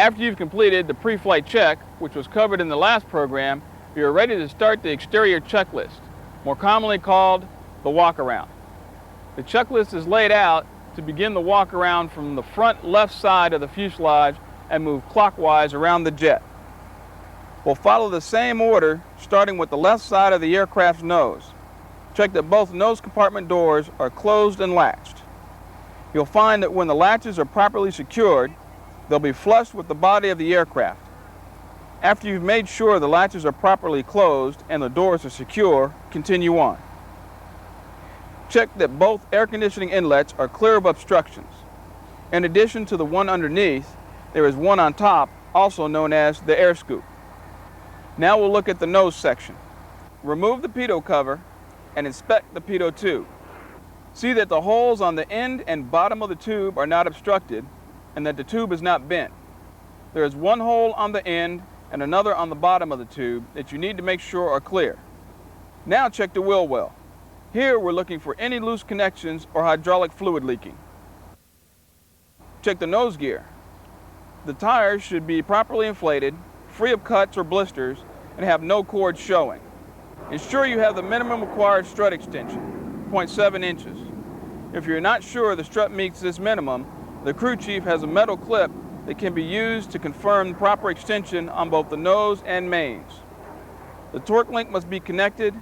After you've completed the pre-flight check, which was covered in the last program, you're ready to start the exterior checklist, more commonly called the walk-around. The checklist is laid out to begin the walk-around from the front left side of the fuselage and move clockwise around the jet. We'll follow the same order, starting with the left side of the aircraft's nose. Check that both nose compartment doors are closed and latched. You'll find that when the latches are properly secured, they'll be flush with the body of the aircraft. After you've made sure the latches are properly closed and the doors are secure, continue on. Check that both air conditioning inlets are clear of obstructions. In addition to the one underneath, there is one on top, also known as the air scoop. Now we'll look at the nose section. Remove the pitot cover and inspect the pitot tube. See that the holes on the end and bottom of the tube are not obstructed and that the tube is not bent. There is one hole on the end and another on the bottom of the tube that you need to make sure are clear. Now check the wheel well. Here we're looking for any loose connections or hydraulic fluid leaking. Check the nose gear. The tires should be properly inflated, free of cuts or blisters, and have no cords showing. Ensure you have the minimum required strut extension, 0.7 inches. If you're not sure the strut meets this minimum, the crew chief has a metal clip that can be used to confirm the proper extension on both the nose and mains. The torque link must be connected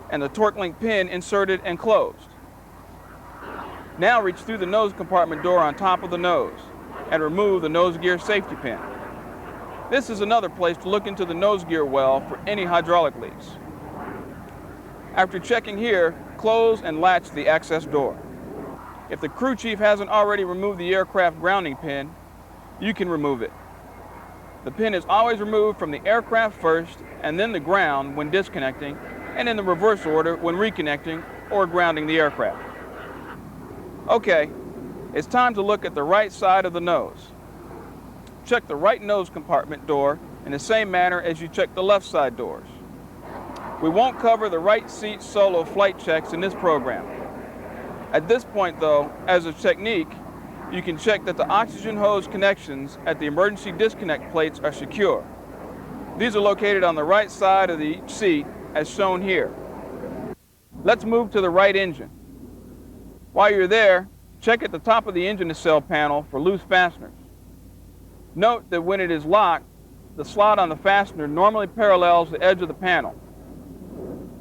and the torque link pin inserted and closed. Now reach through the nose compartment door on top of the nose and remove the nose gear safety pin. This is another place to look into the nose gear well for any hydraulic leaks. After checking here, close and latch the access door. If the crew chief hasn't already removed the aircraft grounding pin, you can remove it. The pin is always removed from the aircraft first and then the ground when disconnecting, and in the reverse order when reconnecting or grounding the aircraft. Okay, it's time to look at the right side of the nose. Check the right nose compartment door in the same manner as you check the left side doors. We won't cover the right seat solo flight checks in this program. At this point though, as a technique, you can check that the oxygen hose connections at the emergency disconnect plates are secure. These are located on the right side of each seat as shown here. Let's move to the right engine. While you're there, check at the top of the engine nacelle panel for loose fasteners. Note that when it is locked, the slot on the fastener normally parallels the edge of the panel.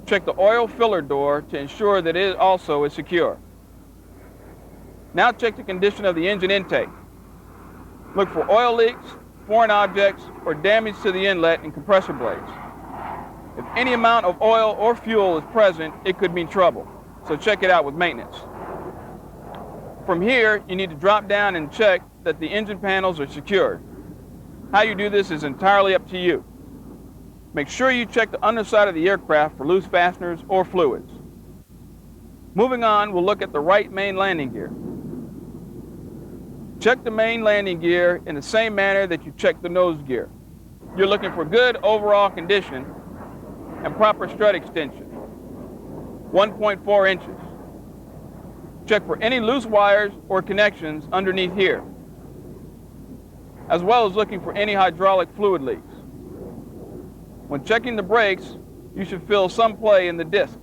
Check the oil filler door to ensure that it also is secure. Now check the condition of the engine intake. Look for oil leaks, foreign objects, or damage to the inlet and compressor blades. If any amount of oil or fuel is present, it could mean trouble, so check it out with maintenance. From here, you need to drop down and check that the engine panels are secured. How you do this is entirely up to you. Make sure you check the underside of the aircraft for loose fasteners or fluids. Moving on, we'll look at the right main landing gear. Check the main landing gear in the same manner that you check the nose gear. You're looking for good overall condition and proper strut extension, 1.4 inches. Check for any loose wires or connections underneath here, as well as looking for any hydraulic fluid leaks. When checking the brakes, you should feel some play in the discs.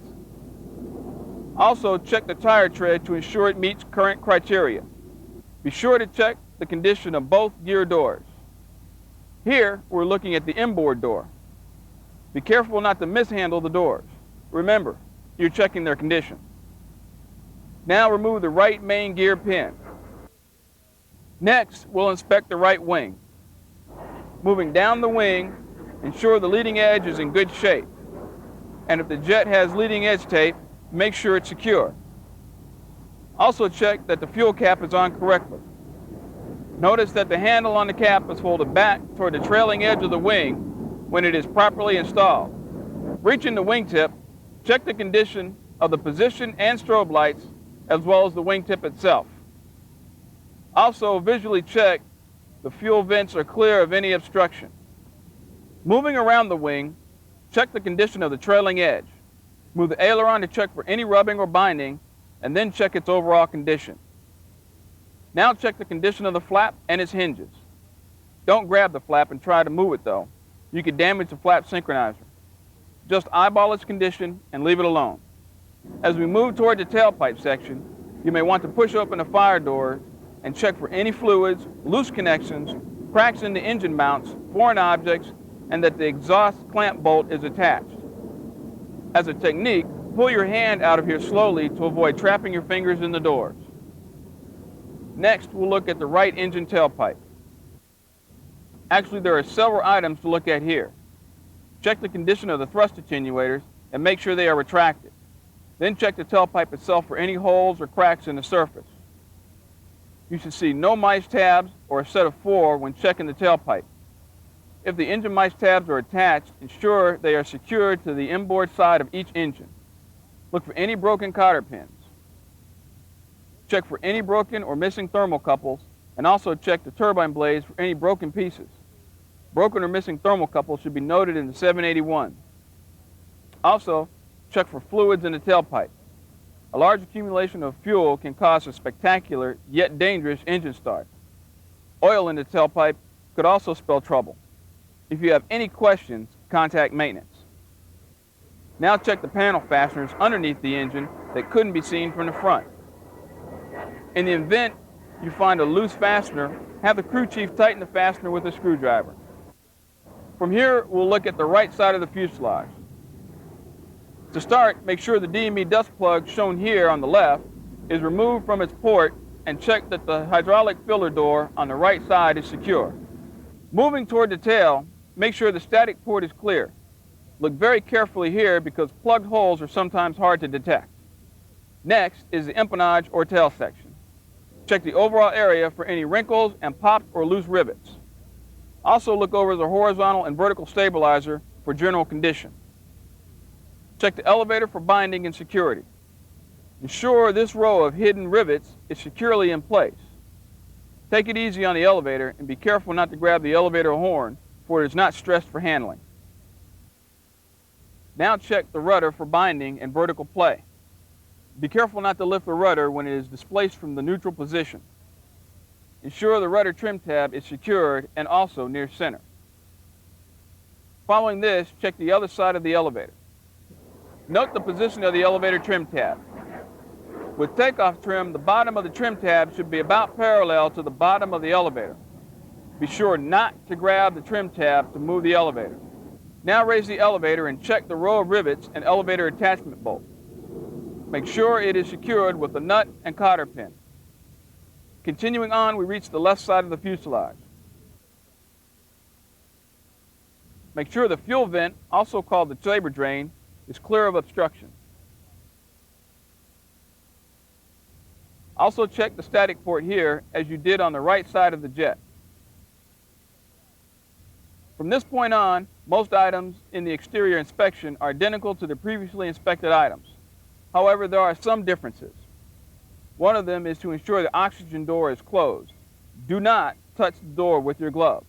Also, check the tire tread to ensure it meets current criteria. Be sure to check the condition of both gear doors. Here, we're looking at the inboard door. Be careful not to mishandle the doors. Remember, you're checking their condition. Now remove the right main gear pin. Next, we'll inspect the right wing. Moving down the wing, ensure the leading edge is in good shape. And if the jet has leading edge tape, make sure it's secure. Also check that the fuel cap is on correctly. Notice that the handle on the cap is folded back toward the trailing edge of the wing when it is properly installed. Reaching the wingtip, check the condition of the position and strobe lights as well as the wingtip itself. Also visually check the fuel vents are clear of any obstruction. Moving around the wing, check the condition of the trailing edge. Move the aileron to check for any rubbing or binding, and then check its overall condition. Now check the condition of the flap and its hinges. Don't grab the flap and try to move it though. You could damage the flap synchronizer. Just eyeball its condition and leave it alone. As we move toward the tailpipe section, you may want to push open the fire door and check for any fluids, loose connections, cracks in the engine mounts, foreign objects, and that the exhaust clamp bolt is attached. As a technique, pull your hand out of here slowly to avoid trapping your fingers in the doors. Next, we'll look at the right engine tailpipe. Actually, there are several items to look at here. Check the condition of the thrust attenuators and make sure they are retracted. Then check the tailpipe itself for any holes or cracks in the surface. You should see no mice tabs or a set of 4 when checking the tailpipe. If the engine mice tabs are attached, ensure they are secured to the inboard side of each engine. Look for any broken cotter pins. Check for any broken or missing thermocouples, and also check the turbine blades for any broken pieces. Broken or missing thermocouples should be noted in the 781. Also, check for fluids in the tailpipe. A large accumulation of fuel can cause a spectacular yet dangerous engine start. Oil in the tailpipe could also spell trouble. If you have any questions, contact maintenance. Now check the panel fasteners underneath the engine that couldn't be seen from the front. In the event you find a loose fastener, have the crew chief tighten the fastener with a screwdriver. From here, we'll look at the right side of the fuselage. To start, make sure the DME dust plug shown here on the left is removed from its port and check that the hydraulic filler door on the right side is secure. Moving toward the tail, make sure the static port is clear. Look very carefully here because plugged holes are sometimes hard to detect. Next is the empennage or tail section. Check the overall area for any wrinkles and popped or loose rivets. Also look over the horizontal and vertical stabilizer for general condition. Check the elevator for binding and security. Ensure this row of hidden rivets is securely in place. Take it easy on the elevator and be careful not to grab the elevator horn, for it is not stressed for handling. Now check the rudder for binding and vertical play. Be careful not to lift the rudder when it is displaced from the neutral position. Ensure the rudder trim tab is secured and also near center. Following this, check the other side of the elevator. Note the position of the elevator trim tab. With takeoff trim, the bottom of the trim tab should be about parallel to the bottom of the elevator. Be sure not to grab the trim tab to move the elevator. Now raise the elevator and check the row of rivets and elevator attachment bolt. Make sure it is secured with a nut and cotter pin. Continuing on, we reach the left side of the fuselage. Make sure the fuel vent, also called the saber drain, is clear of obstruction. Also check the static port here as you did on the right side of the jet. From this point on, most items in the exterior inspection are identical to the previously inspected items. However, there are some differences. One of them is to ensure the oxygen door is closed. Do not touch the door with your gloves.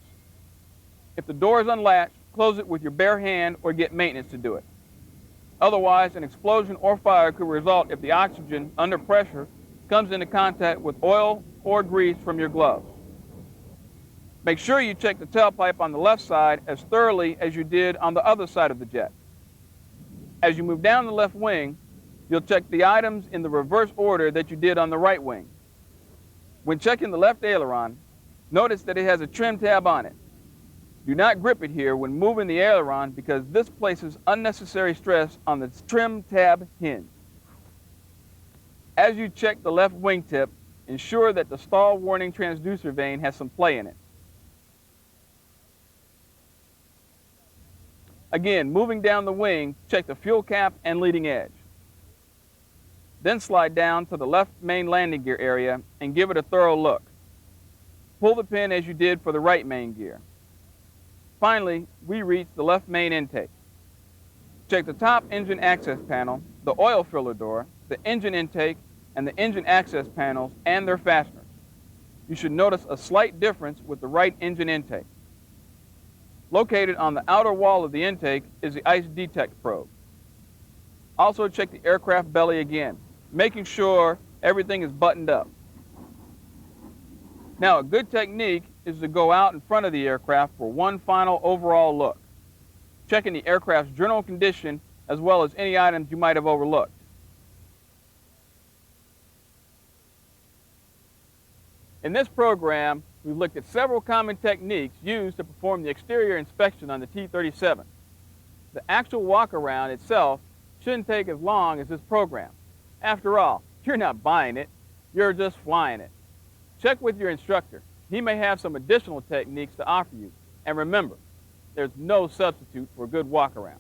If the door is unlatched, close it with your bare hand or get maintenance to do it. Otherwise, an explosion or fire could result if the oxygen, under pressure, comes into contact with oil or grease from your gloves. Make sure you check the tailpipe on the left side as thoroughly as you did on the other side of the jet. As you move down the left wing, you'll check the items in the reverse order that you did on the right wing. When checking the left aileron, notice that it has a trim tab on it. Do not grip it here when moving the aileron because this places unnecessary stress on the trim tab hinge. As you check the left wingtip, ensure that the stall warning transducer vane has some play in it. Again, moving down the wing, check the fuel cap and leading edge. Then slide down to the left main landing gear area and give it a thorough look. Pull the pin as you did for the right main gear. Finally, we reach the left main intake. Check the top engine access panel, the oil filler door, the engine intake, and the engine access panels and their fasteners. You should notice a slight difference with the right engine intake. Located on the outer wall of the intake is the ice detect probe. Also check the aircraft belly again, making sure everything is buttoned up. Now, a good technique is to go out in front of the aircraft for one final overall look, checking the aircraft's general condition as well as any items you might have overlooked. In this program, we've looked at several common techniques used to perform the exterior inspection on the T-37. The actual walk-around itself shouldn't take as long as this program. After all, you're not buying it, you're just flying it. Check with your instructor. He may have some additional techniques to offer you. And remember, there's no substitute for a good walk-around.